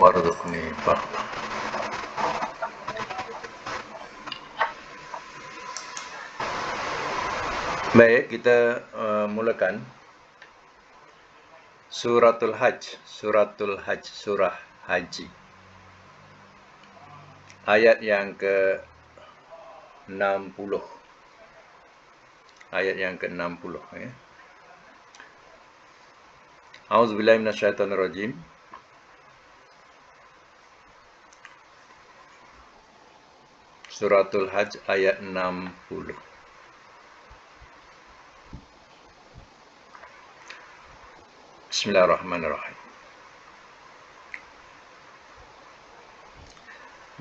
warzuqni fahma. Baik, kita mulakan Suratul Hajj, surah haji. Ayat yang ke-60. Ayat yang ke-60 ya. A'udzubillahi minasyaitonirrajim. Suratul Hajj ayat 60. Bismillahirrahmanirrahim.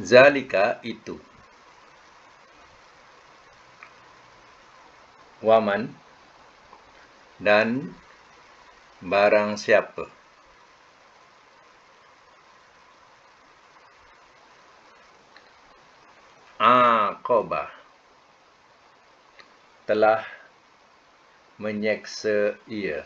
Zalika itu. Waman dan barang siapa. Aqabah telah menyeksa ia.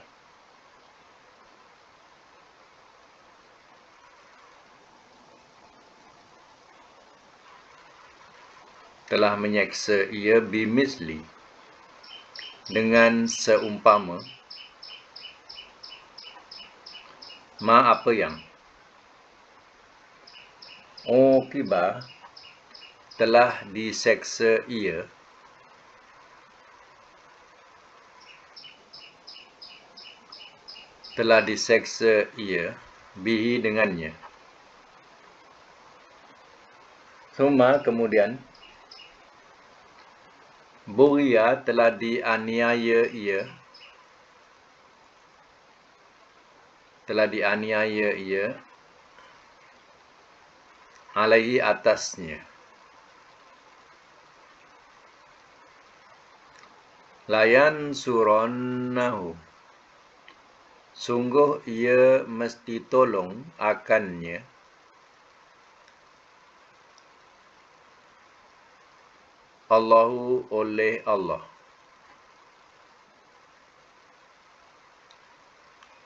Telah menyeksa ia bimisli dengan seumpama ma apa yang uqiba telah diseksa ia bihi dengannya. Suma kemudian Buria telah dianiaya ia alaihi atasnya. Layan suronnahu sungguh ia mesti tolong akannya Allahu oleh Allah.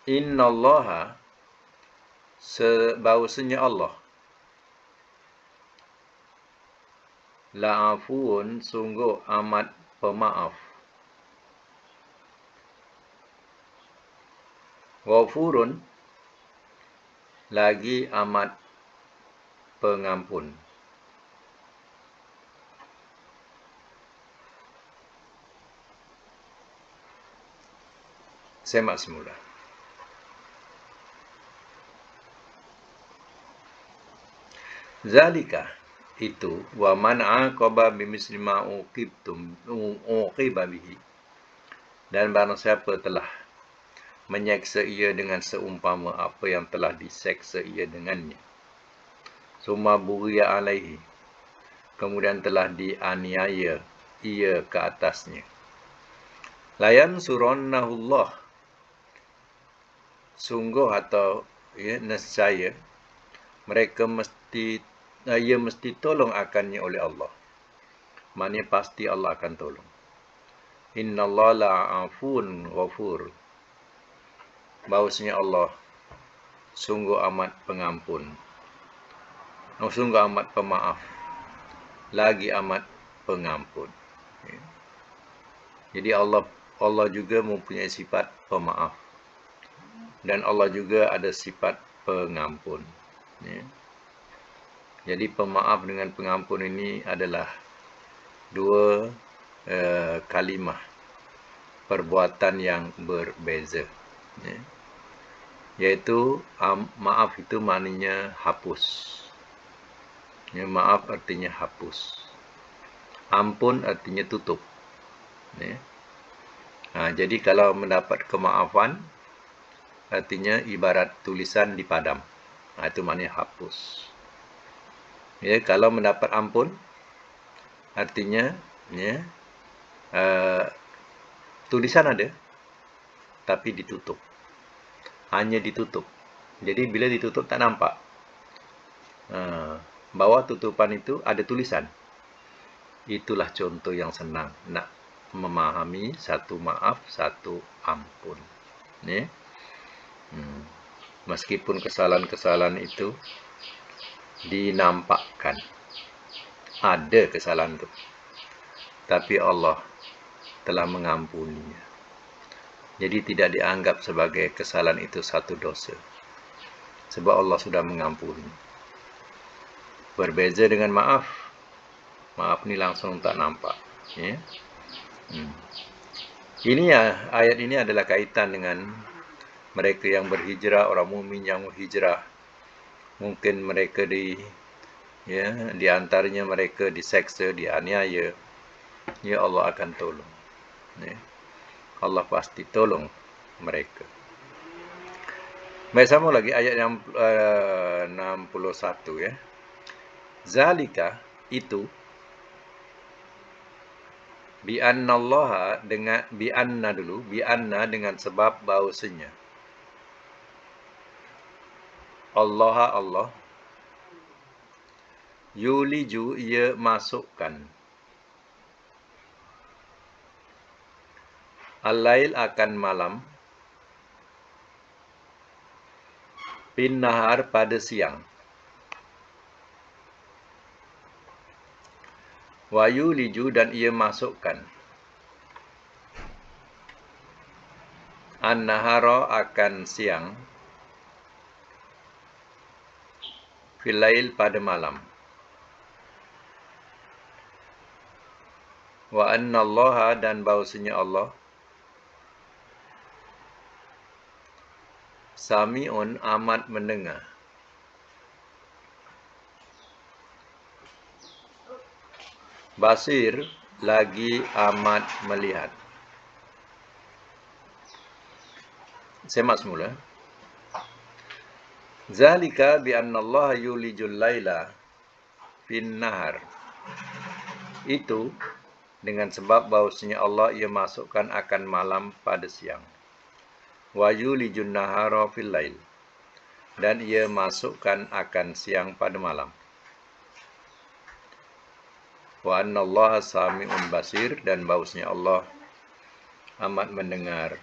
Innallaha sebahawasanya Allah la'afuun sungguh amat pemaaf. Ghafurun lagi amat pengampun. Semak semula. Zalika itu wa man aqaba bimisli ma uqiba bihi dan barang siapa telah menyeksa ia dengan seumpama apa yang telah diseksa ia dengannya. Summa bughiya alaihi kemudian telah dianiaya ia ke atasnya. Layan suronnahullah sungguh atau nescaya mereka ia mesti tolong akannya oleh Allah. Maknanya pasti Allah akan tolong. Innallaha la'afun ghafur. Bahawasanya Allah sungguh amat pengampun. Sungguh amat pemaaf. Lagi amat pengampun. Jadi Allah juga mempunyai sifat pemaaf. Dan Allah juga ada sifat pengampun. Jadi pemaaf dengan pengampun ini adalah dua kalimah perbuatan yang berbeza. Yaitu maaf itu maknanya hapus. Maaf artinya hapus. Ampun artinya tutup. Jadi kalau mendapat kemaafan artinya ibarat tulisan dipadam. Itu maknanya hapus. Kalau mendapat ampun artinya tulisan ada tapi ditutup. Hanya ditutup. Jadi bila ditutup tak nampak. Bawah tutupan itu ada tulisan. Itulah contoh yang senang nak memahami satu maaf, satu ampun. Meskipun kesalahan-kesalahan itu dinampakkan ada kesalahan itu, tapi Allah telah mengampuninya. Jadi tidak dianggap sebagai kesalahan itu satu dosa, sebab Allah sudah mengampuni. Berbeza dengan maaf. Maaf ni langsung tak nampak. Ya? Ini ayat ini adalah kaitan dengan mereka yang berhijrah, orang mukmin yang berhijrah. Mungkin mereka di antaranya mereka diseksa, dianiaya. Ya, Allah akan tolong. Ya. Allah pasti tolong mereka. Baik, sama lagi ayat yang 61 ya. Zalika itu bi'annallaha dengan bi'anna dengan sebab bahawasanya Allah yuliju ia masukkan al-lail akan malam bin nahar pada siang wa yuliju dan ia masukkan an-nahara akan siang fil lail pada malam wa annallaha dan bahawasanya Allah sami'un amat mendengar basir lagi amat melihat. Semak semula. Zalika bi annallaha yulijul laila fin nahar. Itu dengan sebab bahawasanya Allah ia masukkan akan malam pada siang. Wa yulijun nahara fil lail. Dan ia masukkan akan siang pada malam. Wa annallaha sami'un basir dan bahawasanya Allah amat mendengar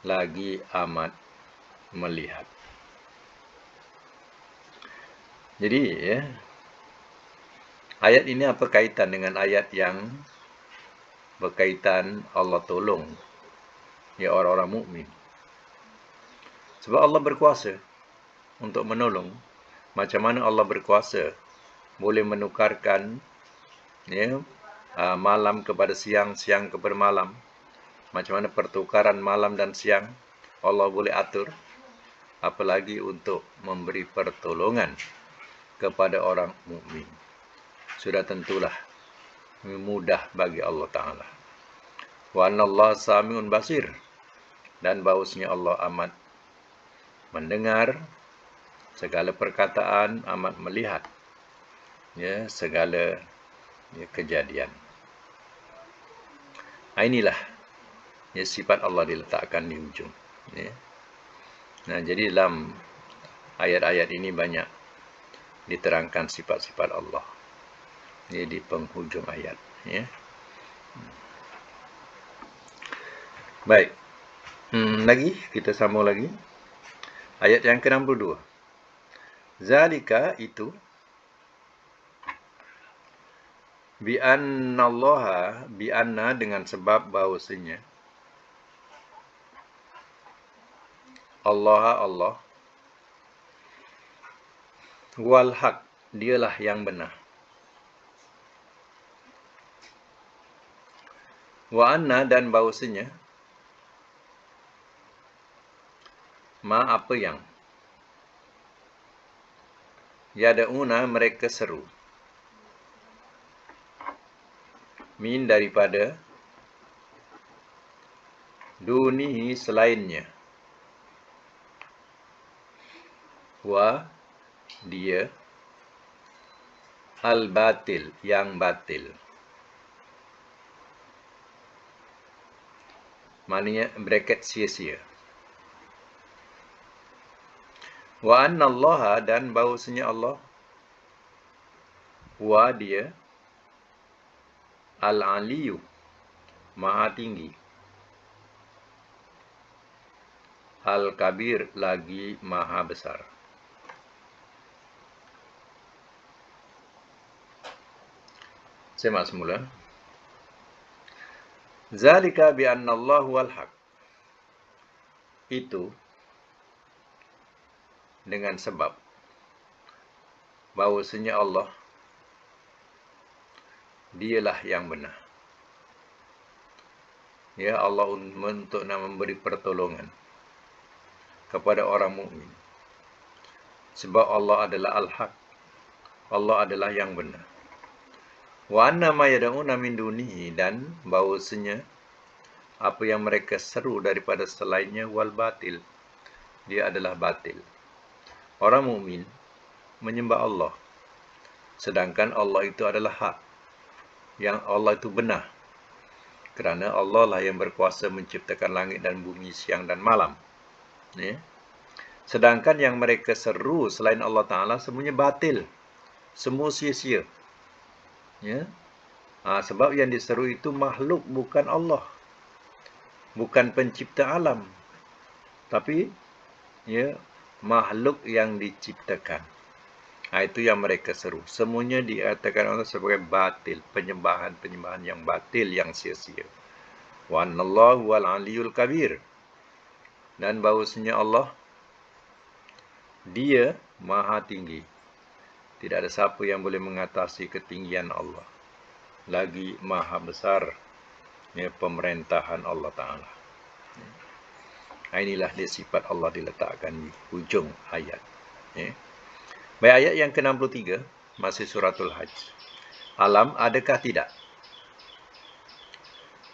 lagi amat melihat. Jadi ya, ayat ini apa kaitan dengan ayat yang berkaitan Allah tolong ya orang-orang mukmin? Sebab Allah berkuasa untuk menolong. Macam mana Allah berkuasa boleh menukarkan ya, malam kepada siang, siang kepada malam. Macam mana pertukaran malam dan siang Allah boleh atur. Apalagi untuk memberi pertolongan kepada orang mukmin. Sudah tentulah mudah bagi Allah Ta'ala. Wa anallahu sami'un basir. Dan bahawasanya Allah amat mendengar segala perkataan, amat melihat ya, segala kejadian. Inilah ya, sifat Allah diletakkan di ujung. Ya. Nah, jadi dalam ayat-ayat ini banyak diterangkan sifat-sifat Allah. Ini di penghujung ayat. Ya. Baik. Lagi, kita sambung lagi. Ayat yang ke-62. Zalika itu bi'annallaha bi'anna dengan sebab bahawasanya Allah wal haq dialah yang benar. Wa anna dan bahawasanya apa yang yada'una mereka seru min daripada dunihi selainnya wa dia al-batil yang batil. Maknanya bracket sia-sia. Wa annallaha dan bahawasanya Allah wa dia al-aliyu maha tinggi al-kabir lagi maha besar. Semak semula. Zalika bi anna Allah wal haq. Itu dengan sebab bahawasanya Allah dialah yang benar. Ya, Allah untuk memberi pertolongan kepada orang mukmin. Sebab Allah adalah al-haq. Allah adalah yang benar. Wa anna ma yad'una min dunihi, dan bahawasanya apa yang mereka seru daripada selainnya wal batil, dia adalah batil. Orang mukmin menyembah Allah, sedangkan Allah itu adalah hak. Yang Allah itu benar. Kerana Allah lah yang berkuasa menciptakan langit dan bumi, siang dan malam. Ya. Sedangkan yang mereka seru selain Allah Ta'ala semuanya batil. Semua sia-sia. Ya. Sebab yang diseru itu makhluk, bukan Allah. Bukan pencipta alam. Tapi ya, makhluk yang diciptakan. Itu yang mereka seru. Semuanya dikatakan Allah sebagai batil. Penyembahan-penyembahan yang batil, yang sia-sia. Wa annallahu wal aliyul kabir. Dan bahawasanya Allah, dia maha tinggi. Tidak ada siapa yang boleh mengatasi ketinggian Allah. Lagi maha besar ya, pemerintahan Allah Ta'ala. Inilah dia sifat Allah diletakkan di hujung ayat. Ya. Baik, ayat yang ke-63, masih suratul Hajj. Alam, adakah tidak?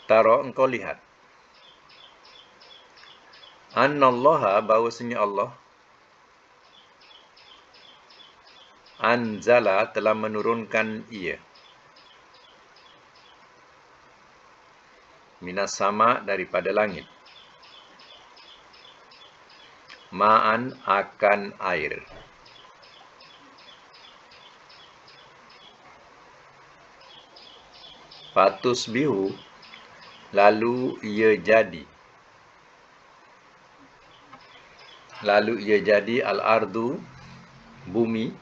Tara, engkau lihat. Annallaha, bahawasanya Allah, anzala, telah menurunkan ia. Minas sama, daripada langit. Ma'an, akan air. Fatus bihu, lalu ia jadi. Lalu ia jadi al-ardu, bumi,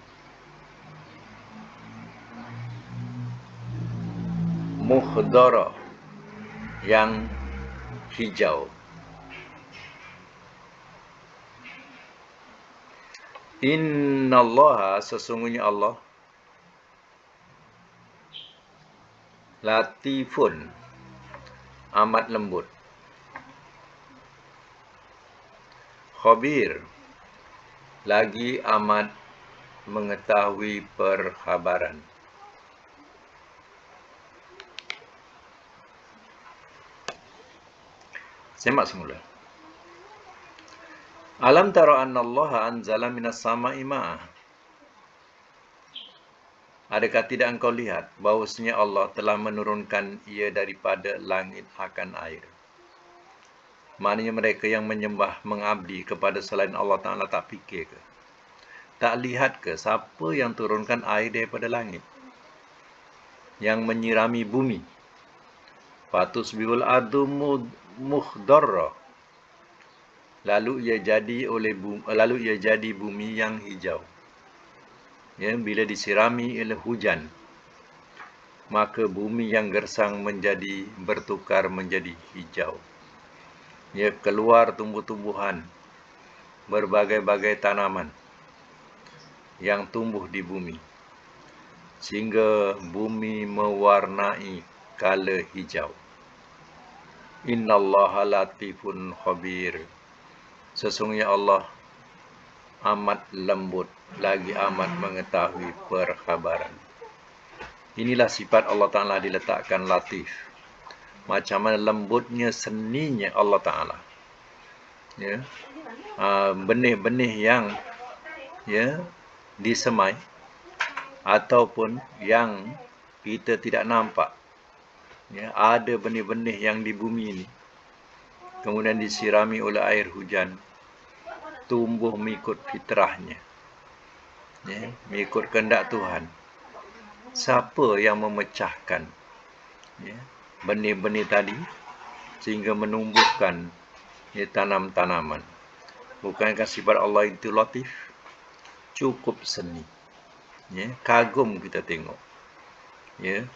mukhdara, yang hijau. Innallaha, sesungguhnya Allah, latifun, amat lembut. Khabir, lagi amat mengetahui perkhabaran. Semak semula. Alam tara annallaha anzala minas sama'i ma'ah. Adakah tidak engkau lihat bahawasanya Allah telah menurunkan ia daripada langit akan air? Maknanya mereka yang menyembah, mengabdi kepada selain Allah Ta'ala tak fikir ke? Tak lihat ke siapa yang turunkan air daripada langit? Yang menyirami bumi. Fatus bihul ardu mukhdarra. Lalu ia jadi bumi yang hijau. Ya, bila disirami oleh hujan, maka bumi yang gersang bertukar menjadi hijau. Ya, keluar tumbuh-tumbuhan, berbagai-bagai tanaman yang tumbuh di bumi, sehingga bumi mewarnai kala hijau. Innallaha latifun khabir. Sesungguhnya Allah amat lembut, lagi amat mengetahui perkhabaran. Inilah sifat Allah Ta'ala diletakkan latif. Macam mana lembutnya seninya Allah Ta'ala. Ya. Benih-benih yang ya, disemai ataupun yang kita tidak nampak. Ya, ada benih-benih yang di bumi ini, kemudian disirami oleh air hujan, tumbuh mengikut fitrahnya, ya, mengikut kehendak Tuhan. Siapa yang memecahkan ya, benih-benih tadi sehingga menumbuhkan ya, tanam-tanaman? Bukankah sifat Allah itu latif? Cukup seni. Ya, kagum kita tengok. Ya,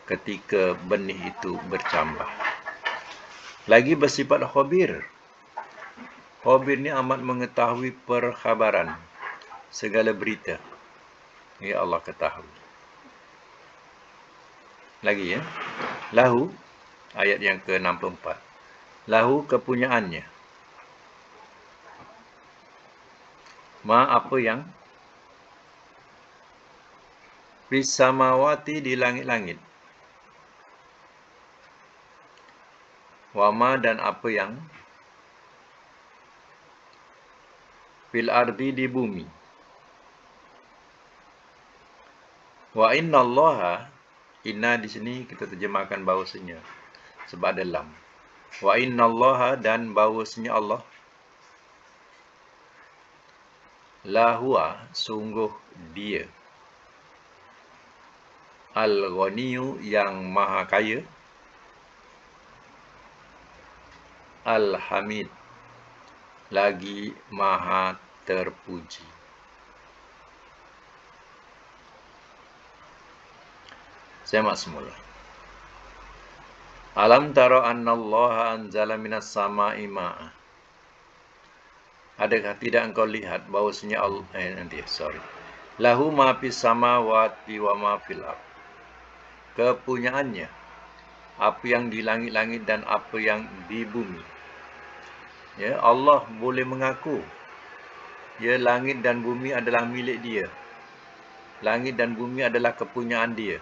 ketika benih itu bercambah. Lagi bersifat khabir. Khabir ni amat mengetahui perkhabaran, segala berita. Ya Allah ketahui. Lagi ya. Lahu, ayat yang ke-64. Lahu kepunyaannya. Ma apa yang fis samawati di langit-langit. Wa ma dan apa yang fil ardi di bumi. Wa innallaha, inna di sini kita terjemahkan bahawasanya sebab ada lam. Wa innallaha dan bahawasanya Allah lahua sungguh dia al-ghaniyu yang maha kaya, al-hamid lagi maha terpuji. Saya mak semula. Alam tara annallaha anzala minas sama'i ma'a. Adakah tidak engkau lihat bahawasanya Allah lahu ma fis samawati wa ma fil ardh. Kepunyaannya apa yang di langit-langit dan apa yang di bumi. Ya, Allah boleh mengaku ya langit dan bumi adalah milik dia. Langit dan bumi adalah kepunyaan dia.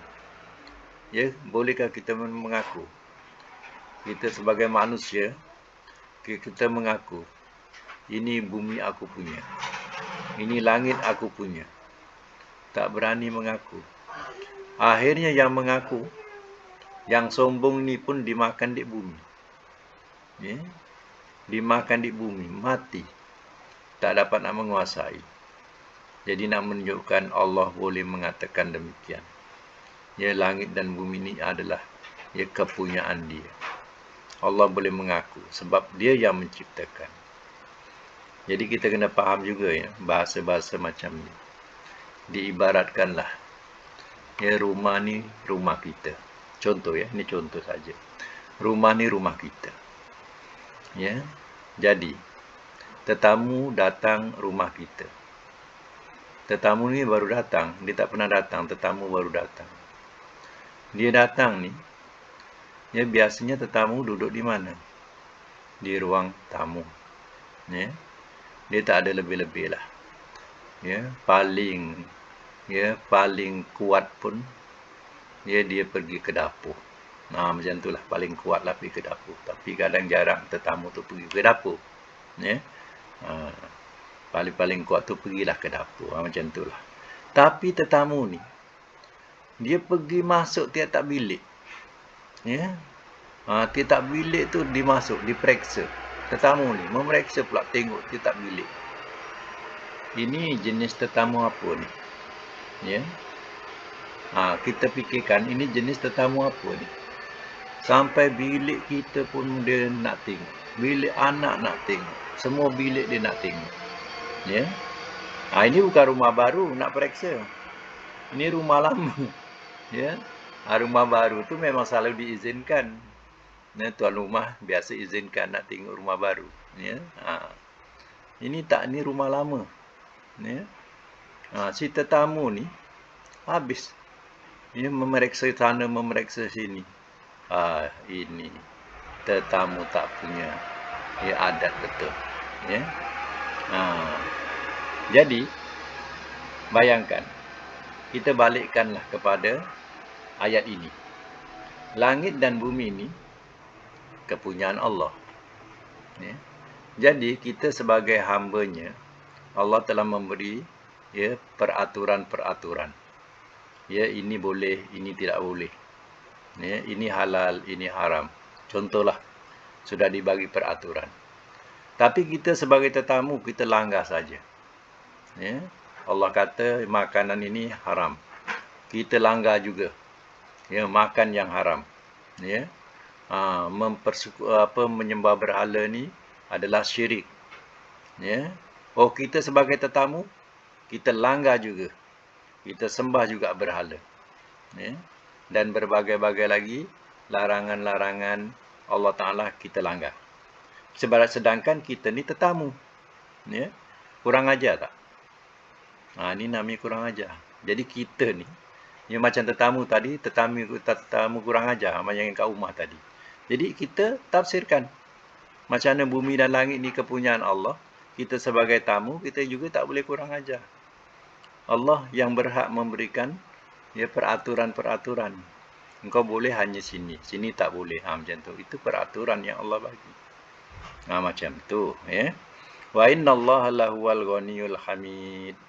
Ya, bolehkah kita mengaku? Kita sebagai manusia, kita mengaku ini bumi aku punya. Ini langit aku punya. Tak berani mengaku. Akhirnya yang mengaku, yang sombong ni pun dimakan di bumi. Ya? Dimakan di bumi, mati. Tak dapat nak menguasai. Jadi nak menunjukkan Allah boleh mengatakan demikian. Ya, langit dan bumi ini adalah ya kepunyaan dia. Allah boleh mengaku sebab dia yang menciptakan. Jadi kita kena faham juga ya, bahasa-bahasa macam ni. Diibaratkanlah ya rumah ni rumah kita. Contoh ya, ini contoh saja. Rumah ni rumah kita. Ya. Jadi tetamu datang rumah kita. Tetamu ni baru datang, dia tak pernah datang, tetamu baru datang. Dia datang ni, ya biasanya tetamu duduk di mana? Di ruang tamu. Ya. Dia tak ada lebih-lebih lah. Ya, paling kuat pun dia pergi ke dapur. Nah, macam itulah paling kuat lah pergi ke dapur. Tapi kadang jarang tetamu tu pergi ke dapur. Ya. Paling kuat tu pergilah ke dapur. Macam itulah. Tapi tetamu ni dia pergi masuk tiap-tiap bilik. Ya. Tiap-tiap bilik tu dimasuk, diperiksa. Tetamu ni memeriksa pula tengok tiap-tiap bilik. Ini jenis tetamu apa ni? Ya. Kita fikirkan ini jenis tetamu apa ni? Sampai bilik kita pun dia nak tengok. Bilik anak nak tengok. Semua bilik dia nak tengok. Ya. Ini bukan rumah baru nak periksa. Ini rumah lama. Ya. Rumah baru tu memang selalu diizinkan. Ya, tuan rumah biasa izinkan nak tengok rumah baru. Ya. Ini tak, ni rumah lama. Ya. Si tetamu ni habis. Dia memeriksa sana, memeriksa sini. Ini tetamu tak punya ya adat betul. Ya. Jadi bayangkan, kita balikkanlah kepada ayat ini. Langit dan bumi ini kepunyaan Allah. Ya. Jadi kita sebagai hamba-Nya, Allah telah memberi ya peraturan-peraturan. Ya, ini boleh, ini tidak boleh. Ya, ini halal, ini haram. Contohlah, sudah dibagi peraturan. Tapi kita sebagai tetamu, kita langgar saja. Ya, Allah kata makanan ini haram. Kita langgar juga. Ya, makan yang haram. Ya. Menyembah berhala ni adalah syirik. Ya. Kita sebagai tetamu, kita langgar juga. Kita sembah juga berhala. Ya. dan berbagai-bagai lagi larangan-larangan Allah Ta'ala kita langgar. Sedangkan kita ni tetamu. Ya? Kurang ajar tak? Ni namanya kurang ajar. Jadi kita ni, ya macam tetamu tadi, tetamu kurang ajar, macam yang kat rumah tadi. Jadi kita tafsirkan. Macam mana bumi dan langit ni kepunyaan Allah, kita sebagai tamu, kita juga tak boleh kurang ajar. Allah yang berhak memberikan ya peraturan-peraturan. Engkau boleh hanya sini, sini tak boleh. Macam tu. Itu peraturan yang Allah bagi. Macam tu, ya. Wa innallaha lahuwal ghaniyul hamid.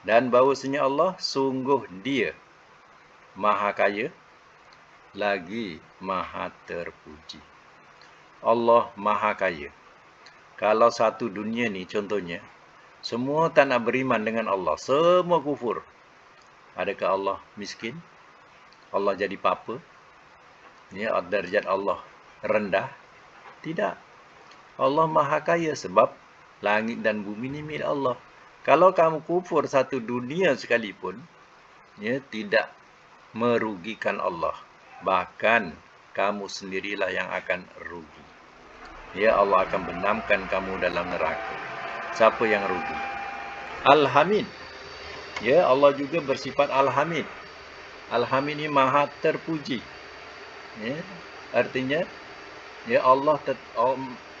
Dan bahawasanya Allah sungguh Dia Maha Kaya lagi Maha Terpuji. Allah Maha Kaya. Kalau satu dunia ni contohnya, semua tak nak beriman dengan Allah, semua kufur. Adakah Allah miskin? Allah jadi papa? Ya, darjat Allah rendah? Tidak. Allah Maha Kaya sebab langit dan bumi ni milik Allah. Kalau kamu kufur satu dunia sekalipun, ya, tidak merugikan Allah. Bahkan kamu sendirilah yang akan rugi. Ya, Allah akan benamkan kamu dalam neraka. Siapa yang rugi? Al-Hamid. Ya, Allah juga bersifat Al-Hamid. Al-Hamid ini Maha Terpuji. Ya, artinya, ya Allah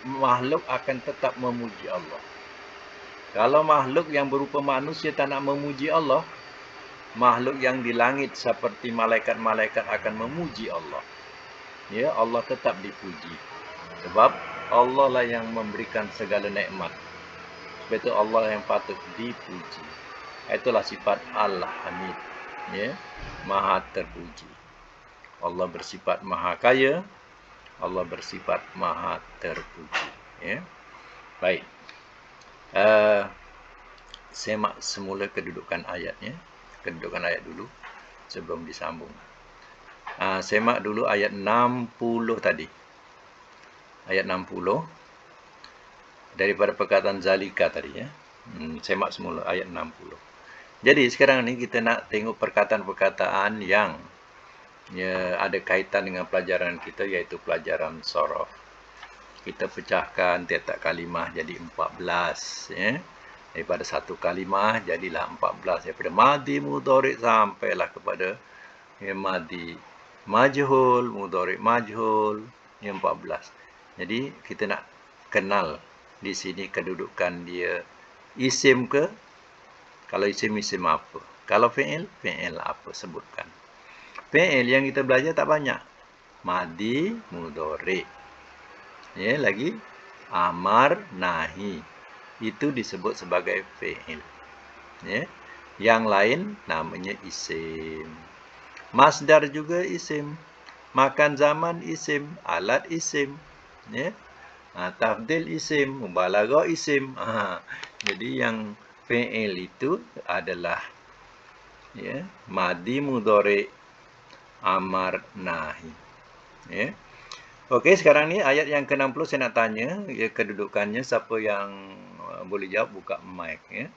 makhluk akan tetap memuji Allah. Kalau makhluk yang berupa manusia tak nak memuji Allah, makhluk yang di langit seperti malaikat-malaikat akan memuji Allah. Ya, Allah tetap dipuji. Sebab Allah lah yang memberikan segala nikmat. Sebab itu Allah yang patut dipuji. Itulah sifat Al-Hamid. Ya, Maha Terpuji. Allah bersifat Maha Kaya. Allah bersifat Maha Terpuji. Ya. Baik. Semak semula kedudukan ayatnya. Kedudukan ayat dulu sebelum disambung. Semak dulu ayat 60 tadi. Ayat 60 daripada perkataan zalika tadi, ya. Semak semula ayat 60. Jadi sekarang ni kita nak tengok perkataan-perkataan yang ya, ada kaitan dengan pelajaran kita, iaitu pelajaran sorof. Kita pecahkan tiap-tiap kalimah jadi 14, ya. Daripada satu kalimah jadilah 14. Daripada madi mudhari' sampailah kepada ya, madi majhul, mudhari' majhul, ya, 14. Jadi kita nak kenal di sini kedudukan dia. Isim ke? Kalau isim apa? Kalau fi'il apa? Sebutkan. Fi'il yang kita belajar tak banyak. Madi mudhari'. Ya, lagi amar nahi. Itu disebut sebagai fi'il. Ya. Yang lain namanya isim. Masdar juga isim. Makan zaman isim, alat isim. Ya. Tafdil isim, mubalaghah isim. Jadi yang fi'il itu adalah ya, madi mudhari', amar nahi. Ya. Okey, sekarang ni ayat yang ke-60 saya nak tanya, ya, kedudukannya. Siapa yang boleh jawab, buka mic, ya.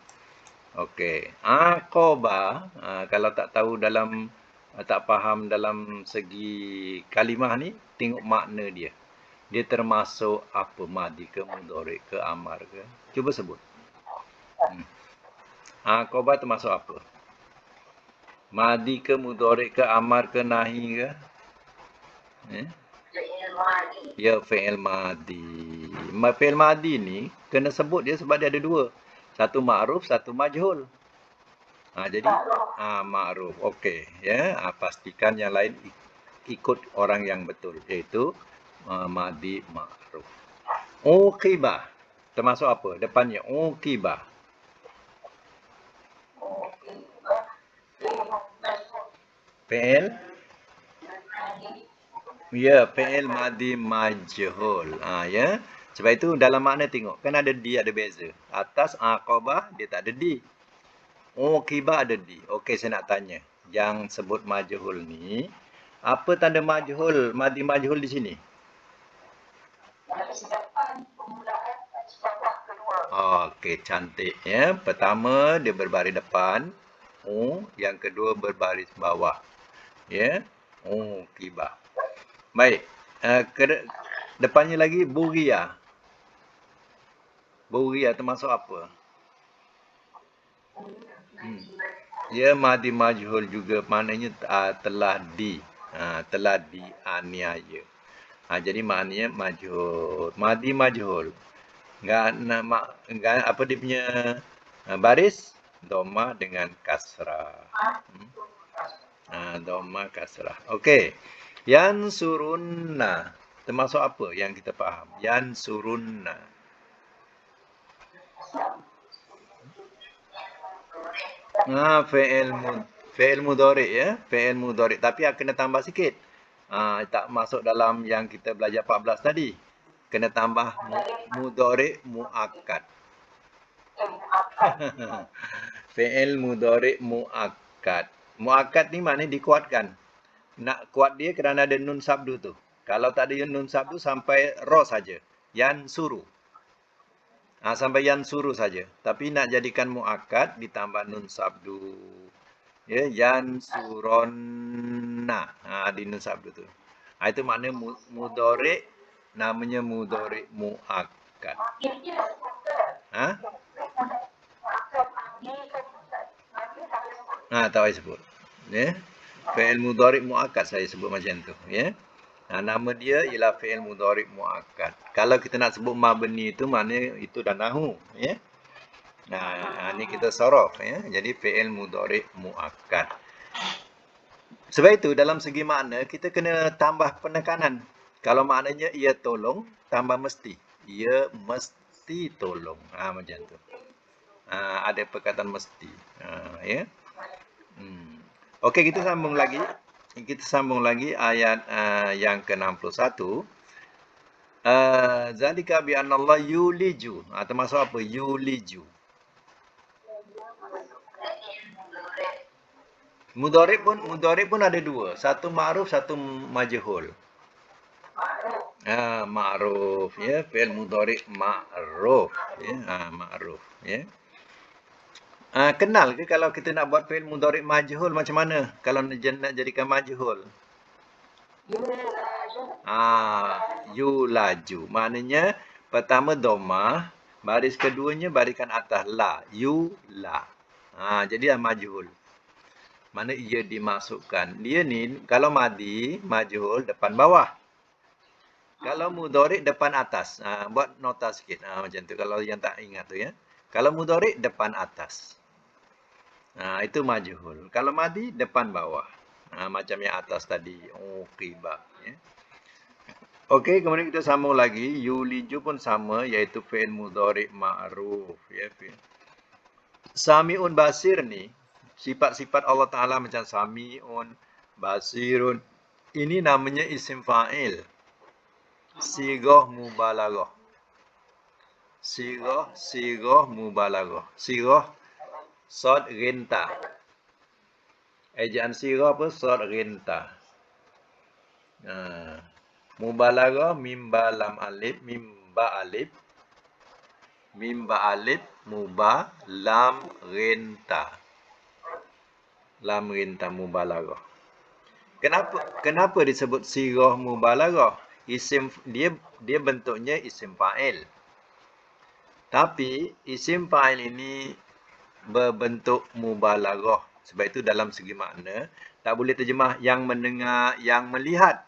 Okey. Aqaba, kalau tak tahu dalam tak faham dalam segi kalimah ni, tengok makna dia. Dia termasuk apa? Madi ke, mudhari' ke, amar ke? Cuba sebut. Aqaba termasuk apa? Madi ke, mudhari' ke, amar ke, nahi ke? Ya, fi'il madi. Fi'il madi ni kena sebut dia sebab dia ada dua. Satu ma'ruf, satu majhul. Jadi ma'ruf. Okey, ya. Pastikan yang lain ikut orang yang betul, iaitu madi ma'ruf. Uqibah termasuk apa? Depannya uqibah. Fi'il? Ya, fi'il madi majhul. Ya. Sebab itu dalam makna tengok, kan ada di, ada beza. Atas aqabah dia tak ada di. Uqibah ada di. Okey, saya nak tanya. Yang sebut majhul ni, apa tanda majhul, madi majhul di sini? Okey, cantik, ya. Pertama dia berbaris depan, yang kedua berbaris bawah. Ya. Oh, kibah. Baik. Depannya lagi buria. Buria termasuk apa? Hmm. Dia madi majhul juga, maknanya telah dianiaya. Jadi maknanya majhul. Madi majhul. Enggak apa dia punya baris doma dengan kasrah. Hmm. Doma kasrah. Okey. Yan surunna. Termasuk apa yang kita faham? Yan surunna. Fi'il mudhari ya, fi'il mudhari. Tapi kena tambah sikit. Tak masuk dalam yang kita belajar 14 tadi. Kena tambah mudhari muakkad. Fi'il mudhari muakkad. Muakkad ni maknanya dikuatkan. Nak kuat dia kerana ada nun sabdu tu. Kalau tak ada nun sabdu sampai ro saja. Yan suru. Sampai yan suru saja. Tapi nak jadikan muakkad ditambah nun sabdu. Ya, yan suronna. Di nun sabdu tu. Itu makna mudhari, namanya mudhari muakkad. Ha? Tak payah sebut. Ya. Fi'il mudhari muakkad saya sebut macam tu, ya. Nama dia ialah fi'il mudhari muakkad. Kalau kita nak sebut mabni itu maknanya itu dah nahu, ya. Ni kita sorof, ya. Jadi fi'il mudhari muakkad. Sebab itu dalam segi makna kita kena tambah penekanan. Kalau maknanya ia tolong, tambah mesti. Ia mesti tolong. Macam tu. Ada perkataan mesti. Ya. Okey, kita sambung lagi. Kita sambung lagi ayat yang ke-61. Zalika bi anallah yuliju. Termasuk apa? Yuliju. Mudhari pun ada dua. Satu ma'ruf, satu majhul. Ma'ruf, ya. Fi'il mudhari ma'ruf, ya. Ma'ruf, ya. Kenal ke kalau kita nak buat fi'il mudhari majhul macam mana? Kalau nak jadikan majhul. Yulaju. Maknanya pertama domah, baris keduanya barikan atas la. Yula. Jadi majhul. Mana ia dimasukkan. Dia ni kalau madi, majhul depan bawah. Kalau mudhari depan atas. Buat nota sikit. Macam tu kalau yang tak ingat tu, ya. Kalau mudhari depan atas. Itu majhul. Kalau madi depan bawah. Macam yang atas tadi. Qibah, ya. Okey, kemudian kita sambung lagi. Yuliju pun sama, iaitu fi'il mudhari ma'ruf, ya. Sami'un basir ni, sifat-sifat Allah Ta'ala macam sami'un, basirun. Ini namanya isim fa'il. Sighah mubalaghah. Sighah mubalaghah. Sighah sad rinta. Ejaan sighah apa? Sad rinta. Mubalaghah mimba lam alif, mimba alif, muba lam rinta. Lam rinta mubalaghah. Kenapa disebut sighah mubalaghah? Isim dia bentuknya isim fa'il. Tapi isim fa'il ini berbentuk mubalaghah. Sebab itu dalam segi makna tak boleh terjemah yang mendengar, yang melihat.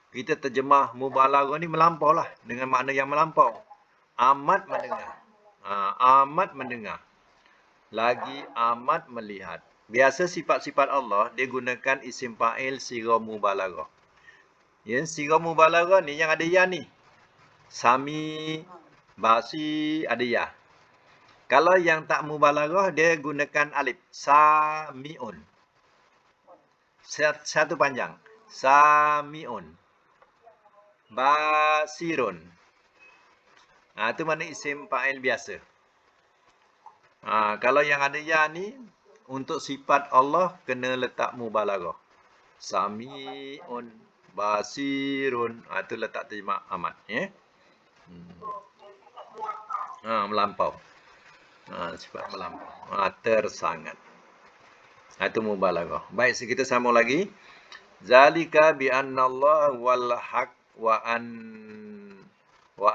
Kita terjemah mubalaghah ni melampau lah, dengan makna yang melampau. Amat mendengar. Amat mendengar. Lagi amat melihat. Biasa sifat-sifat Allah dia gunakan isim fa'il sighah mubalaghah. Ya, sighah mubalaghah ni yang ada ya ni. Sami, basi, ada ya. Kalau yang tak mubalaghah dia gunakan alif. Sami'un. Satu panjang. Sami'un. Basirun. Itu mana isim fa'il biasa. Kalau yang ada ya ni, untuk sifat Allah kena letak mubalaghah. Sami'un, basirun. Itu letak terjemah amat, ya. Melampau. Sifat melampau. Tersangat. Itu mubalaghah. Baik, kita sambung lagi. Zalika bi anna Allah wal haq wa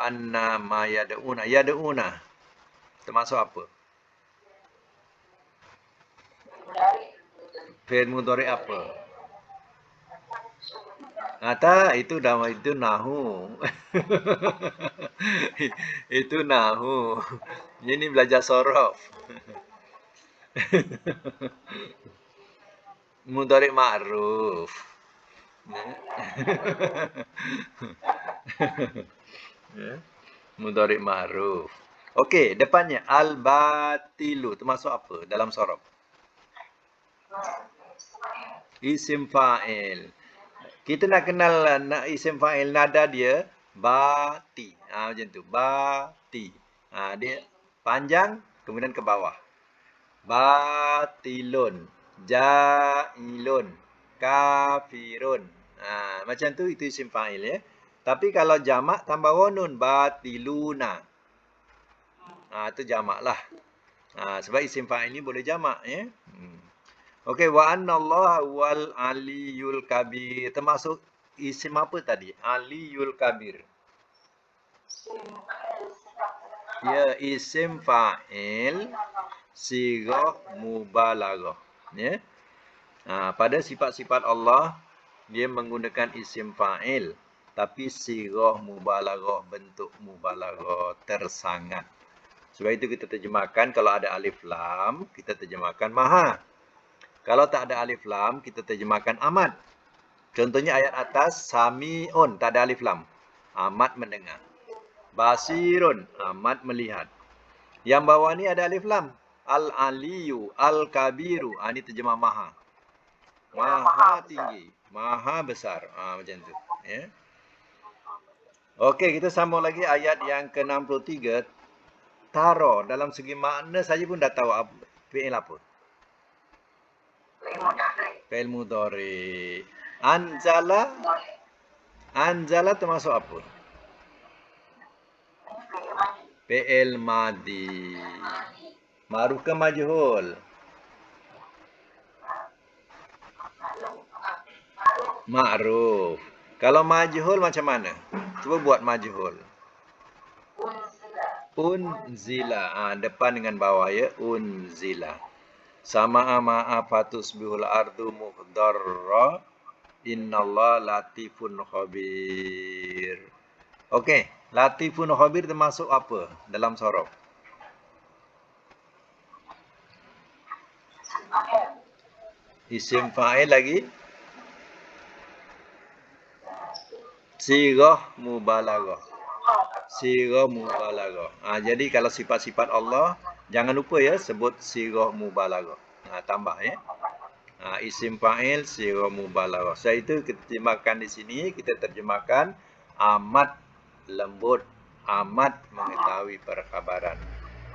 anna ma yad'una. Yad'una termasuk apa? Fi'il mudhari apa? Tak, itu nahu. Itu nahu. Ini belajar sorof. Mudhari ma'ruf. Ya. Mudhari ma'ruf. Okey, depannya al-batilu termasuk apa dalam sorof? Isim fa'il. Kita nak kenal nak isim fa'il nada dia bati. Macam tu. Bati. Dia panjang kemudian ke bawah. Batilun, jailun, kafirun. Macam tu itu isim fa'il ya. Tapi kalau jamak tambah wonun batiluna. Itu jamak lah. Sebab isim fa'il ni boleh jamak ya. Okey, wa annallaha wal aliyul kabir. Termasuk isim apa tadi? Aliyul kabir. Ya, isim fa'il sighah mubalaghah. Ya. Pada sifat-sifat Allah dia menggunakan isim fa'il tapi sighah mubalaghah, bentuk mubalaghah tersangat. Sebab itu kita terjemahkan kalau ada alif lam, kita terjemahkan maha. Kalau tak ada alif lam, kita terjemahkan amat. Contohnya ayat atas, sami'un, tak ada alif lam. Amat mendengar. Basirun, amat melihat. Yang bawah ni ada alif lam. Al-aliyu, al-kabiru. Ini terjemah maha. Maha tinggi, maha besar. Macam tu. Ya. Okey, kita sambung lagi ayat yang ke-63. Taro, dalam segi makna saja pun dah tahu fi'il apa. Fi'il mudhari. Anzala termasuk apa? Fi'il madhi. Ma'ruf ke majhul? Ma'ruf. Kalau majhul macam mana? Cuba buat majhul. Unzila. Depan dengan bawah ya. Unzila. Sama'a ma'afatus bihul ardu muqdarra. Innallah latifun khabir. Okey. Latifun khabir termasuk apa dalam sorof? Isim fa'il lagi. Sighah mubalaghah. Sighah mubalaghah. Jadi kalau sifat-sifat Allah, jangan lupa ya sebut sighah mubalaghah. Tambah ya. Isim fa'il sighah mubalaghah. Sebab itu kita terjemahkan di sini, kita terjemahkan amat lembut, amat mengetahui perkhabaran.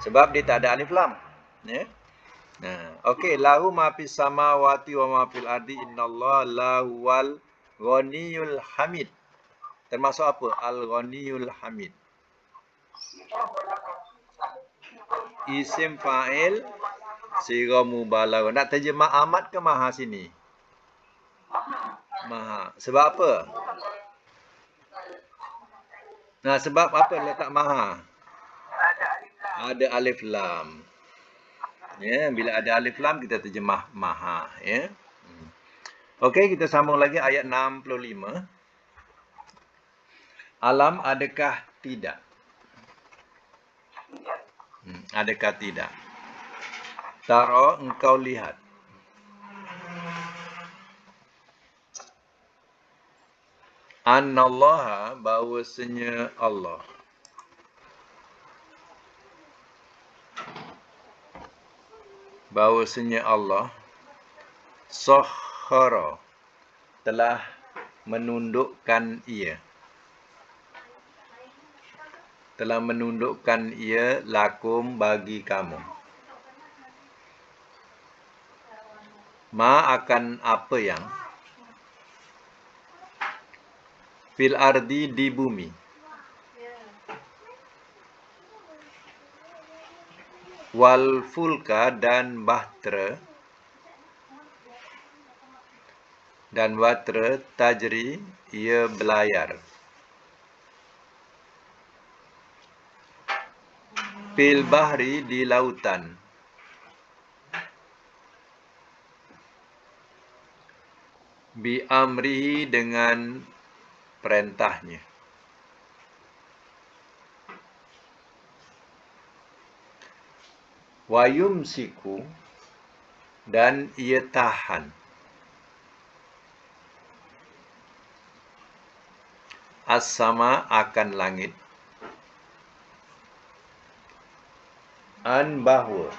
Sebab dia tak ada alif lam. Ya. Okey, lahu ma fis samawati wa ma fil ardi innallaha lahuwal ghaniyul hamid. Termasuk apa? Al-Ghaniyul Hamid. Isim fa'il sighah mubalaghah. Nak terjemah amat ke maha sini? Maha. Sebab apa? Sebab apa letak maha? Ada alif lam. Ya, bila ada alif lam kita terjemah maha, ya. Okey, kita sambung lagi ayat 65. Alam adakah tidak? Adakah tidak? Taro engkau lihat. Annallaha bahwasanya Allah. Bahwasanya Allah sahhara telah menundukkan ia. Telah menundukkan ia lakum bagi kamu. Ma akan apa yang fil ardi di bumi. Wal fulka dan bahtera Dan watra tajri, ia berlayar. Fil bahri, di lautan. Bi amrihi, dengan perintahnya. Wa yumsiku, dan ia tahan. As-sama, akan langit. An, bahawa.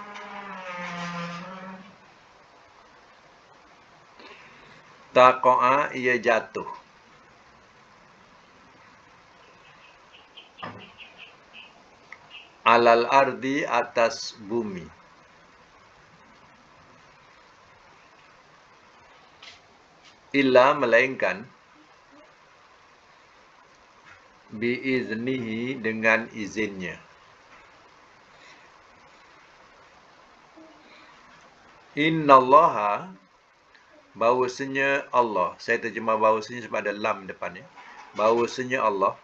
Taqa'a, ia jatuh. Alal ardi, atas bumi. Illa, melainkan. Biiznihi, dengan izinnya. Innallaha, bahawasanya Allah. Saya terjemah bahawasanya sebab ada lam depannya. Bahawasanya Allah.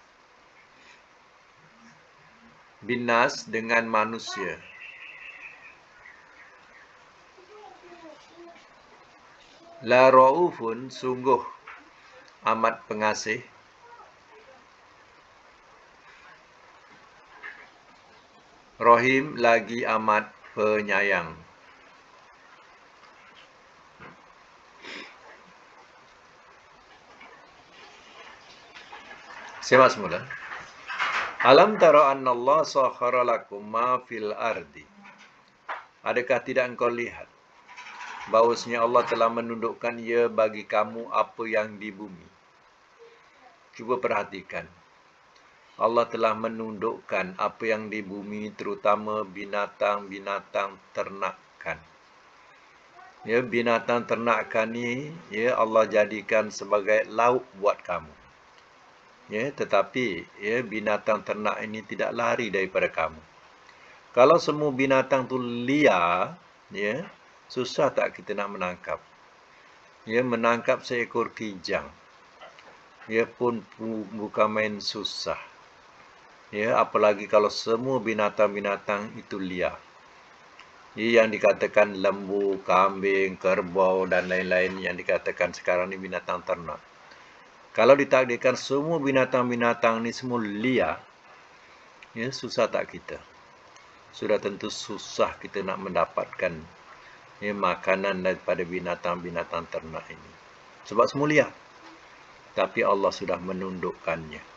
Binas, dengan manusia. La ra'ufun, sungguh amat pengasih. Rahim, lagi amat penyayang. Simak semula. Alam tara anna Allah sakhara lakum ma fil ardi. Adakah tidak engkau lihat bahawasanya Allah telah menundukkan ia bagi kamu apa yang di bumi? Cuba perhatikan. Allah telah menundukkan apa yang di bumi, terutama binatang-binatang ternakan. Ya, binatang ternakan ni, ya, Allah jadikan sebagai lauk buat kamu. Ya, tetapi ya, binatang ternak ini tidak lari daripada kamu. Kalau semua binatang tu liar, ya, susah tak kita nak menangkap? Ya, menangkap seekor kijang, ya pun bukan main susah. Ya, apalagi kalau semua binatang-binatang itu liar. Ya, yang dikatakan lembu, kambing, kerbau dan lain-lain yang dikatakan sekarang ni binatang ternak. Kalau ditakdirkan semua binatang-binatang ni semua liar, ya, susah tak kita? Sudah tentu susah kita nak mendapatkan ya, makanan daripada binatang-binatang ternak ini. Sebab semua liar. Tapi Allah sudah menundukkannya.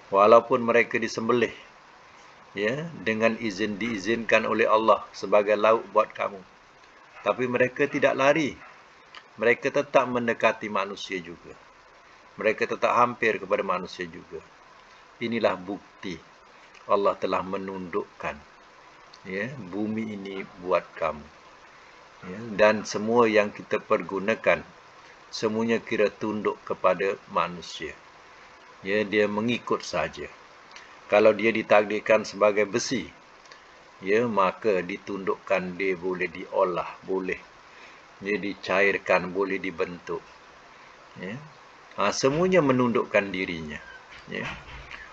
Walaupun mereka disembelih, ya, dengan diizinkan oleh Allah sebagai lauk buat kamu. Tapi mereka tidak lari. Mereka tetap mendekati manusia juga. Mereka tetap hampir kepada manusia juga. Inilah bukti Allah telah menundukkan ya, bumi ini buat kamu. Ya, dan semua yang kita pergunakan, semuanya kira tunduk kepada manusia. Ya, dia mengikut saja. Kalau dia ditakdirkan sebagai besi, ya, maka ditundukkan dia boleh diolah, boleh dia dicairkan, boleh dibentuk. Ya. Semuanya menundukkan dirinya. Ya.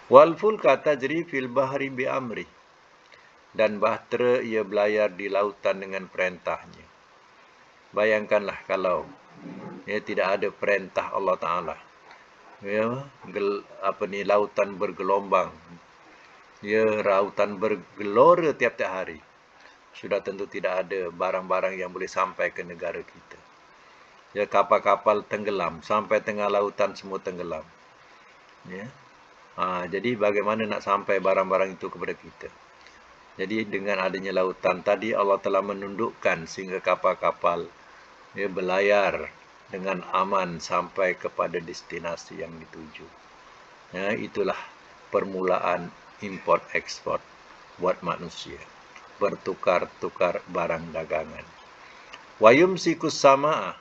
Wal fulka tajri fil bahri bi amri. Dan bahtera ia berlayar di lautan dengan perintahnya. Bayangkanlah kalau ya, tidak ada perintah Allah Ta'ala. Ya, lautan bergelombang. Ya, lautan bergelora tiap-tiap hari. Sudah tentu tidak ada barang-barang yang boleh sampai ke negara kita. Ya, kapal-kapal tenggelam, sampai tengah lautan semua tenggelam. Ya. Jadi bagaimana nak sampai barang-barang itu kepada kita? Jadi dengan adanya lautan tadi, Allah telah menundukkan sehingga kapal-kapal ya, berlayar dengan aman sampai kepada destinasi yang dituju. Ya, itulah permulaan import ekspor buat manusia, bertukar-tukar barang dagangan. Wa yumsikus samaa,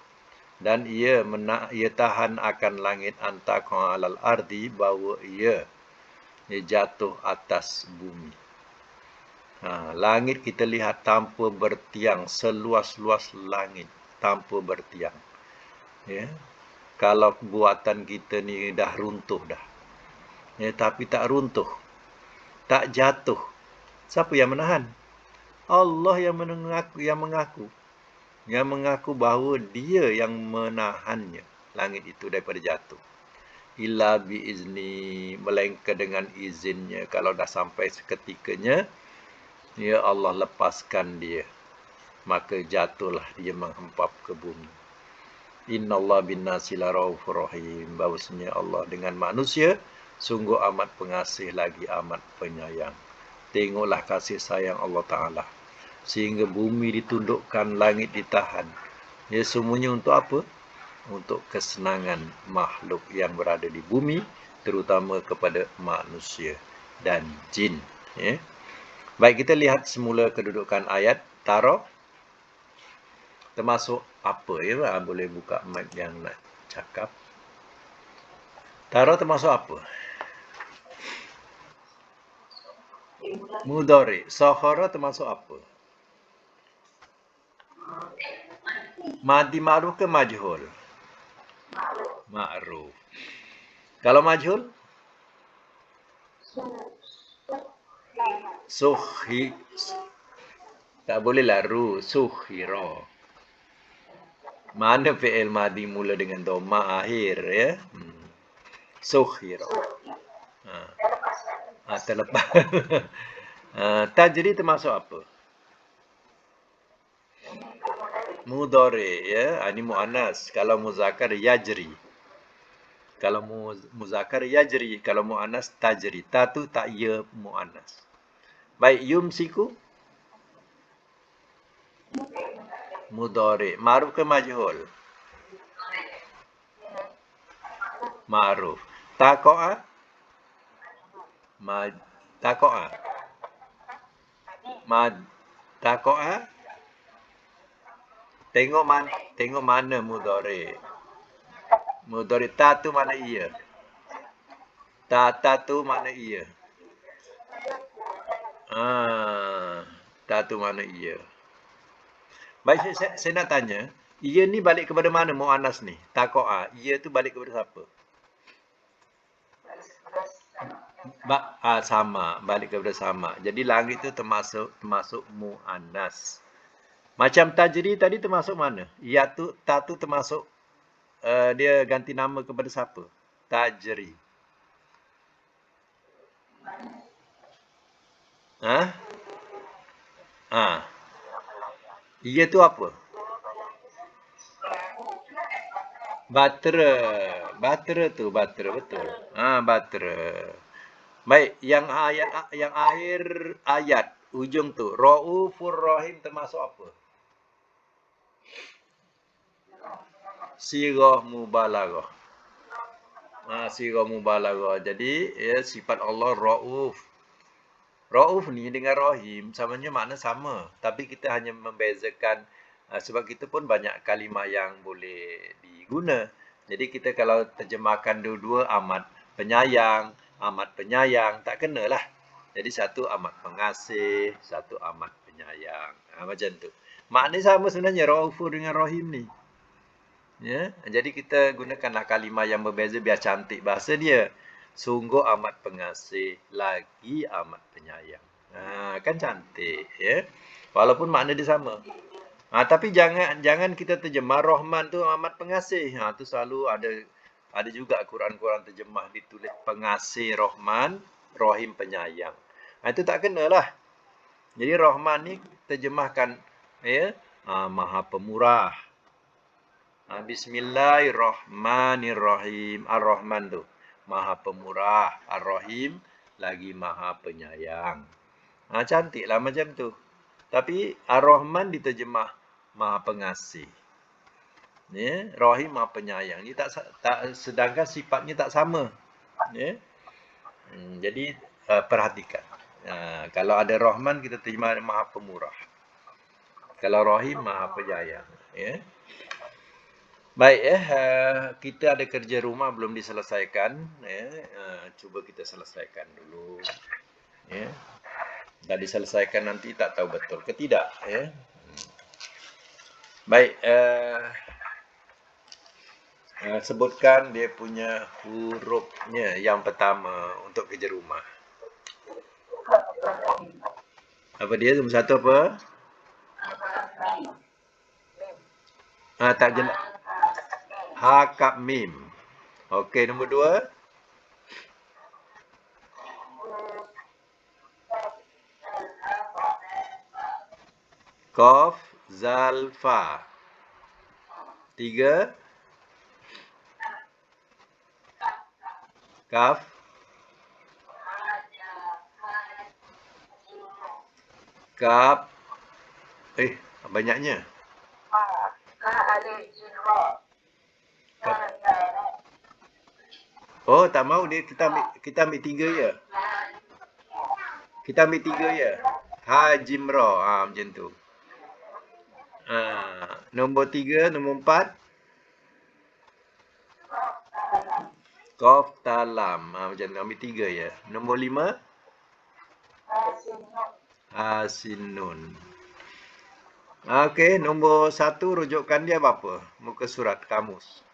dan ia tahan akan langit, antaqa alal ardi, bahawa ia jatuh atas bumi. Langit kita lihat tanpa bertiang, seluas-luas langit tanpa bertiang. Ya. kalau buatan kita ni dah runtuh dah. Ya, tapi tak runtuh, tak jatuh. Siapa yang menahan? Allah yang mengaku bahawa dia yang menahannya, langit itu daripada jatuh. Illa biizni, melainkan dengan izinnya. Kalau dah sampai seketikanya, ya Allah lepaskan dia, maka jatuhlah dia menghempap ke bumi. Innallaha bin-nasi laraufur rahim. Bahawasanya Allah dengan manusia sungguh amat pengasih lagi amat penyayang. Tengoklah kasih sayang Allah Ta'ala. Sehingga bumi ditundukkan, langit ditahan. Ya, semuanya untuk apa? Untuk kesenangan makhluk yang berada di bumi, terutama kepada manusia dan jin. Ya. Baik, kita lihat semula kedudukan ayat. Tara termasuk apa? Ya, boleh buka mic yang nak cakap. Tara termasuk apa? Mudhari. Sakhara termasuk apa? Madi ma'ruf ke majhul? Ma'ruf. Kalau majhul? Suhi. Tak bolehlah ru. Suhira. Mana fi'il madi mula dengan dhamma akhir, ya? Suhira. Terlepas. Tajri termasuk apa? Mudhari, ya. Ini mu'annas. Kalau muzakkar yajri. Kalau muzakkar yajri, kalau mu'annas tajri. Ta tu tak ya mu'annas. Baik, yumsiku mudhari. Ma'ruf ke majhul? Ma'ruf. Taqa'a? Taqa'a. Taqa'a? Tengok mana mudhari. Mudhari ta tu mana ia? Ta tu mana ia? Ta tu mana ia? Baik, saya nak tanya, ia ni balik kepada mana mu'annas ni? Taqa'a. Ia tu balik kepada siapa? Sama, balik kepada sama. Jadi langit tu termasuk mu'annas. Macam tajri tadi termasuk mana? Ya tu, ta tu termasuk dia ganti nama kepada siapa? Tajri. Ia tu apa? Batera. Batera tu, batera betul. Batera. Baik, yang akhir ayat ujung tu, Raufur Rahim termasuk apa? Sirah mubalaghah. Sirah mubalaghah. Jadi, ya, sifat Allah Rauf. Rauf ni dengan Rahim samanya makna sama, tapi kita hanya membezakan sebab kita pun banyak kalimah yang boleh diguna. Jadi kita kalau terjemahkan dua-dua amat penyayang, tak kenalah. Jadi satu amat pengasih, satu amat penyayang. Macam tu. Maknanya sama sebenarnya Raufur dengan Rahim ni. Ya, jadi kita gunakanlah kalimah yang berbeza biar cantik bahasa dia. Sungguh amat pengasih, lagi amat penyayang. Kan cantik, ya. Walaupun makna dia sama. Tapi jangan kita terjemah Rahman tu amat pengasih. Tu selalu ada juga Quran-Quran terjemah ditulis pengasih Rahman, Rahim penyayang. Itu tak kenalah. Jadi Rahman ni terjemahkan, ya, Maha Pemurah. Bismillahirrahmanirrahim. Ar-Rahman tu Maha Pemurah, Ar-Rahim lagi Maha Penyayang. Cantiklah macam tu. Tapi Ar-Rahman diterjemah Maha Pengasih. Ya, Rahim Maha Penyayang. Ini tak sedangkan sifatnya tak sama. Ya. Jadi perhatikan. Kalau ada Rahman kita terjemah Maha Pemurah. Kalau Rahim Maha Penyayang. Ya. Baik, kita ada kerja rumah belum diselesaikan. Cuba kita selesaikan dulu. Dah diselesaikan nanti tak tahu betul ke tidak. Baik, Sebutkan dia punya hurufnya yang pertama untuk kerja rumah. Apa dia? Nombor satu apa? Tak jelas. Ha kap mim. Okey, nombor dua. Qaf zal fa. Tiga. Kaf. Kap. Banyaknya. Oh, tak mau dia kita ambil tiga je. Kita ambil tiga je. Ha jim ra. Macam tu. Nombor tiga, nombor empat. Qaf talam. Macam tu. Ambil tiga je. Nombor lima. Hasinun. Okey, nombor satu rujukan dia apa? Muka surat kamus.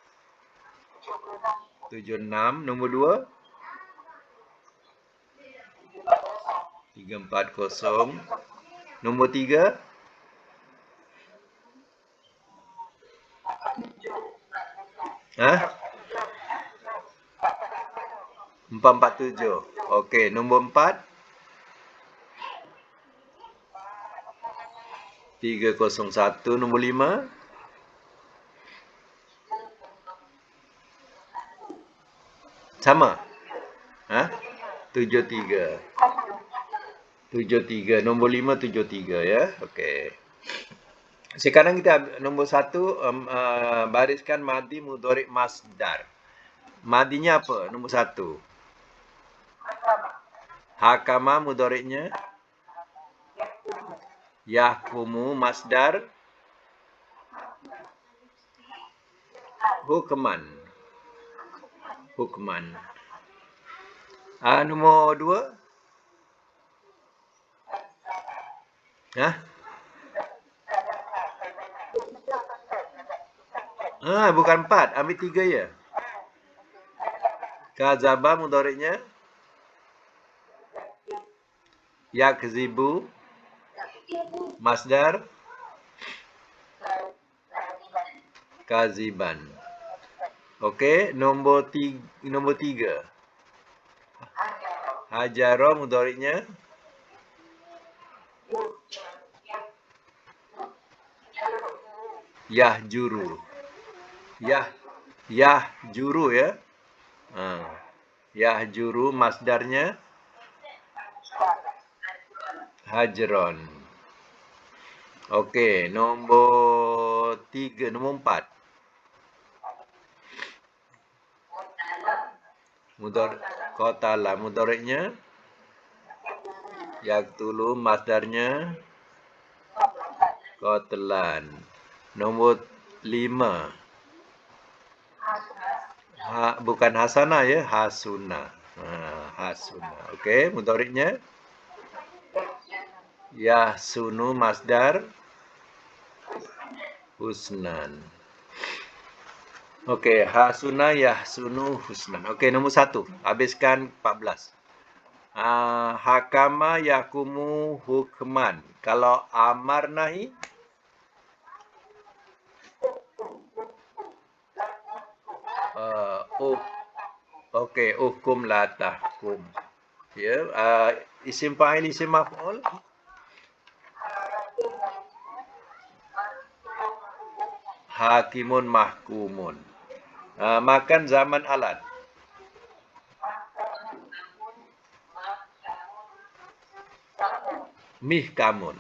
76. Nombor dua. 340. Nombor tiga. 447. Okey, nombor 4. 301. Nombor 5. Sama? 73. 73. Nombor 5 73 ya. Okey. Sekarang kita nombor 1 bariskan madi mudhari masdar. Madinya apa? Nombor 1. Hakama mudhari'nya yahkumu masdar hukman. Hukman. Nombor 2. Bukan 4, ambil 3 ya. Kazaba mudhari'nya yakzibu masdar kaziban. Okey, nombor 3. Hajara mudhari'nya yahjuru. Yahjuru ya. Yahjuru masdarnya hajron. Okey, nombor 3, nombor 4. Qatala mudhari'nya yaktulu masdarnya qatlan. Nombor 5. Bukan hasana ya, hasuna. Hasuna. Okey, mudhari'nya yahsunu masdar husnan. Okey, hasuna yahsunu husnan. Okey, nombor 1. Habiskan 14. Hakama yakumu hukman. Kalau amar nahi okey, hukum la tahkum. Ya, isim fa'il, isim maf'ul. Hakimun mahkumun. Makan zaman alat. Mihkamun.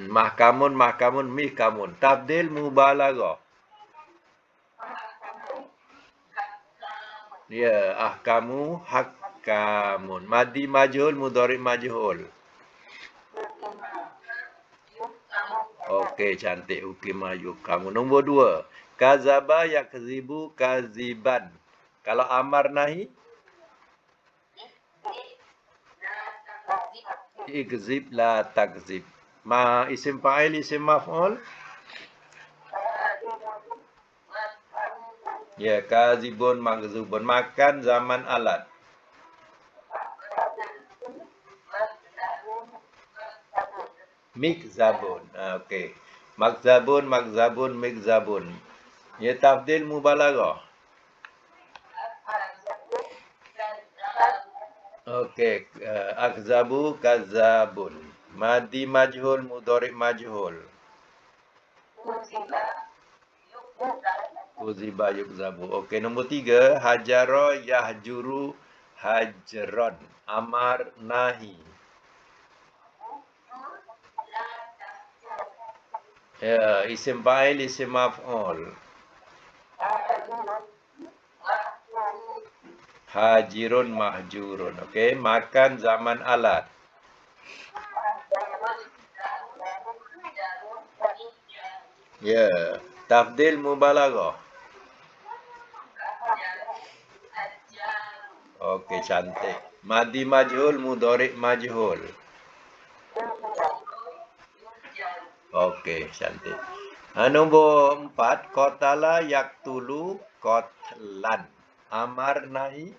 Mahkamun, mihkamun. Tabdil mubalaghah. Ya, ahkamu, hakamun. Madi majhul, mudhari majhul. Okey, cantik. Ukima yukamu. Nombor 2. Kazaba yakzibu kaziban. Kalau amar nahi ikzib la takzib. Isim fa'il, isim maf'ul. Ya, kazibun, makzubun. Makan zaman alat. Mikzabun. Okey. Makzabun, makzabun, mikzabun. Ya, tafdil mubalaghah. Okey. Akzabu, kazabun. Madi majhul, mudhari majhul. Kuziba yukzabu. Okey, nombor 3. Hajara, yahjuru, hajron. Amar, nahi. Ya, isim fa'il, isim maf'ul. Hajirun, mahjurun. Okey, makan zaman alat. Ya, tafdil mubalaghah. Okey, cantik. Madi majhul, mudhari majhul. Okey, cantik. Nombor 4, qatala yaktulu qatlan. Amar nahi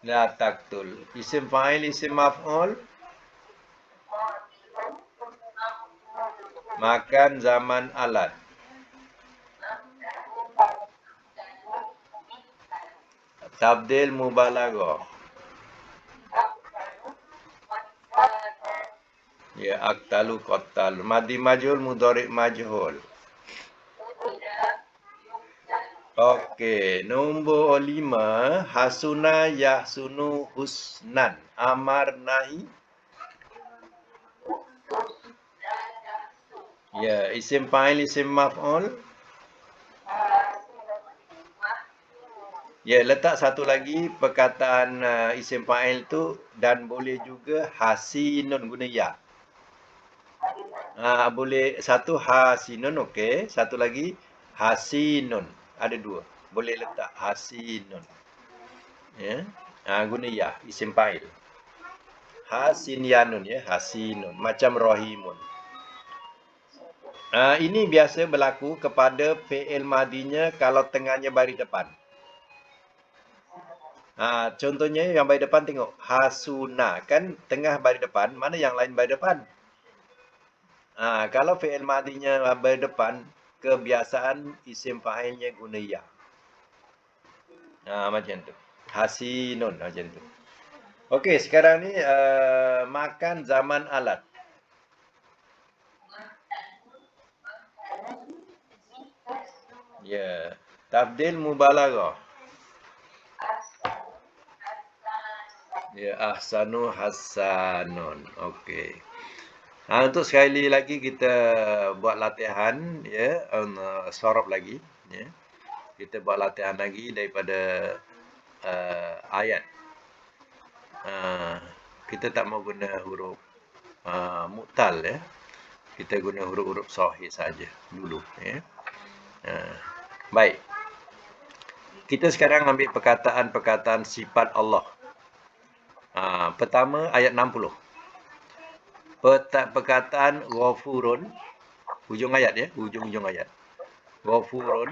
la taktul. Isim fa'il, isim maf'ul. Makan zaman alat. Tabdil mubalaghah. Ya, aktalu qatal. Madi majhul, mudhari majhul. Okey, nombor 5, hasuna yahsunu husnan. Amar nahi. Ya, isim fa'il, isim maf'ul. Ya, letak satu lagi perkataan isim fa'il tu dan boleh juga hasinun guna ya. Boleh satu hasinun, okey. Satu lagi hasinun. Ada dua. Boleh letak hasinun. Ya. Guna ya, isim fa'il. Hasinyanun ya, hasinun. Macam rohimun. Ini biasa berlaku kepada fi'il madinya kalau tengahnya baris depan. Contohnya yang baris depan tengok. Hasuna. Kan tengah baris depan. Mana yang lain baris depan? Kalau fi'il madinya baris depan, kebiasaan isim fa'ilnya guna ya. Macam tu. Hasinun. Macam tu. Okey, sekarang ni makan zaman alat. Ya. Tafdil mubalaghah. Ya, ahsanu hasanun. Okey. Untuk sekali lagi kita buat latihan ya, sorab lagi ya. Kita buat latihan lagi daripada ayat. Kita tak mau guna huruf mu'tal ya. Kita guna huruf-huruf sahih saja dulu ya. Baik. Kita sekarang ambil perkataan-perkataan sifat Allah. Pertama ayat 60. Perkataan ghafurun, hujung ayat ya, hujung ayat. Ghafurun.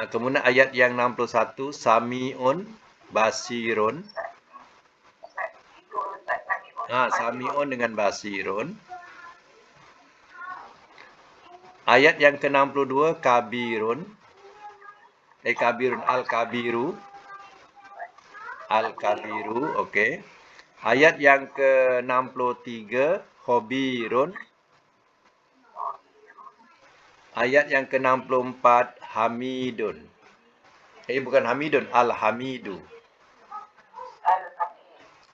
Kemudian ayat yang 61, samiun, basirun. Samiun dengan basirun. Ayat yang ke-62, kabirun. Kabirun, al-kabiru. Al-kabiru, okey. Ayat yang ke-63, khobirun. Ayat yang ke-64, hamidun. Bukan hamidun, al-hamidu.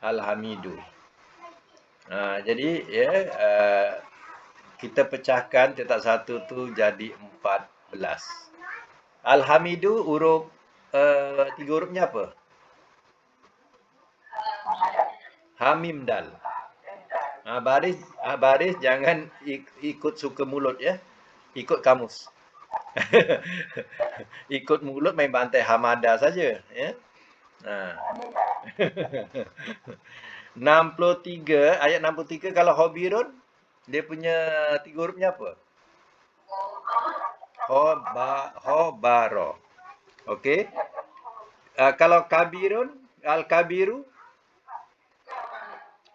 Al-hamidu. Jadi ya, kita pecahkan cetak satu tu jadi 14. Al-hamidu huruf 3 hurufnya apa? Hamim dal. Baris jangan ikut suka mulut ya. Ikut kamus. Ikut mulut main bantai hamada saja ya. 63 ayat 63 kalau khabirun Dia punya 3 hurufnya apa? Hobaro. Okey. Kalau kabirun, al-kabiru,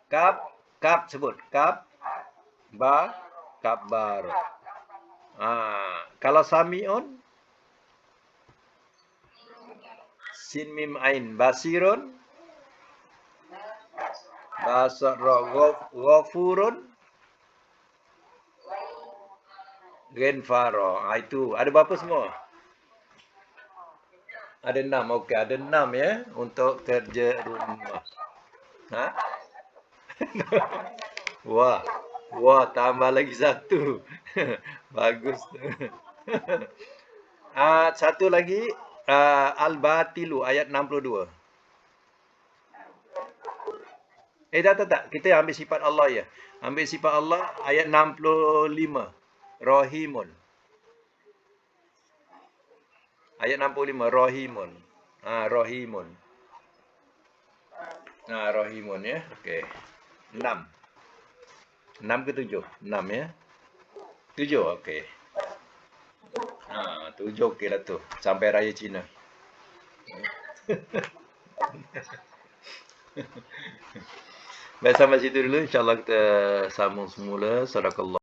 kab, kab sebut. Ba, kabbaro. Kalau samiun, sin mim ain. Basirun, basara. Ghafurun, genfaro. Itu. Ada berapa semua? Ada 6. Okey, ada 6 ya untuk kerja rumah. Ha? Wah. Wah, tambah lagi satu. Bagus tu. Satu lagi, Al-Batilu ayat 62. Tak. Kita ambil sifat Allah ya. Ambil sifat Allah ayat 65. Rahimun. Ayat 65. Rahimun. Rahimun. Rahimun ya. Okey. 6. 6 ke 7? 6 ya. 7. Okey. 7 okey lah tu. Sampai Raya Cina. Baik, sampai situ dulu. InsyaAllah kita sambung semula. Sadaqallah.